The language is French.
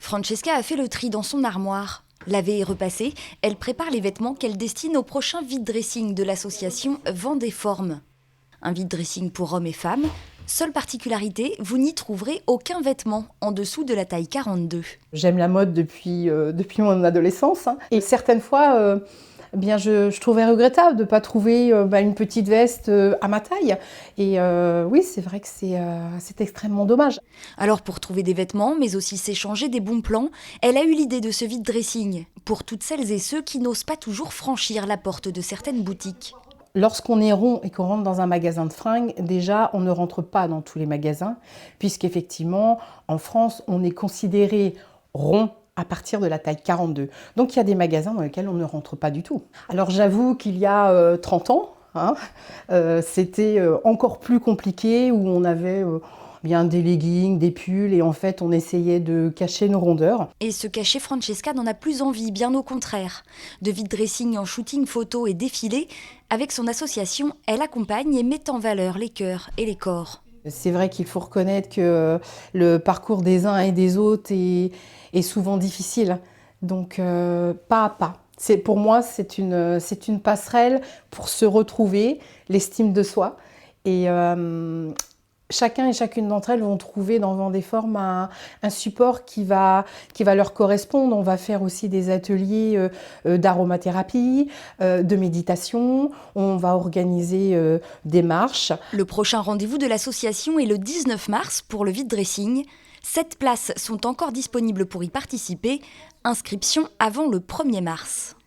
Francesca a fait le tri dans son armoire. Lavée et repassée, elle prépare les vêtements qu'elle destine au prochain vide dressing de l'association Vendée Forme. Un vide dressing pour hommes et femmes. Seule particularité, vous n'y trouverez aucun vêtement en dessous de la taille 42. J'aime la mode depuis mon adolescence. Et certaines fois, je trouvais regrettable de ne pas trouver une petite veste à ma taille. Et oui, c'est vrai que c'est extrêmement dommage. Alors pour trouver des vêtements, mais aussi s'échanger des bons plans, elle a eu l'idée de ce vide dressing pour toutes celles et ceux qui n'osent pas toujours franchir la porte de certaines boutiques. Lorsqu'on est rond et qu'on rentre dans un magasin de fringues, déjà, on ne rentre pas dans tous les magasins, puisqu'effectivement, en France, on est considéré rond à partir de la taille 42. Donc, il y a des magasins dans lesquels on ne rentre pas du tout. Alors, j'avoue qu'il y a 30 ans, c'était encore plus compliqué, où on avait bien des leggings, des pulls, et en fait, on essayait de cacher nos rondeurs. Et se cacher, Francesca n'en a plus envie, bien au contraire. De vide dressing en shooting photo et défilé, avec son association, elle accompagne et met en valeur les cœurs et les corps. C'est vrai qu'il faut reconnaître que le parcours des uns et des autres est souvent difficile, donc pas à pas. Pour moi, c'est une passerelle pour se retrouver, l'estime de soi. Et chacun et chacune d'entre elles vont trouver dans Vendée Forme un support qui va leur correspondre. On va faire aussi des ateliers d'aromathérapie, de méditation. On va organiser des marches. Le prochain rendez-vous de l'association est le 19 mars pour le vide dressing. 7 places sont encore disponibles pour y participer. Inscription avant le 1er mars.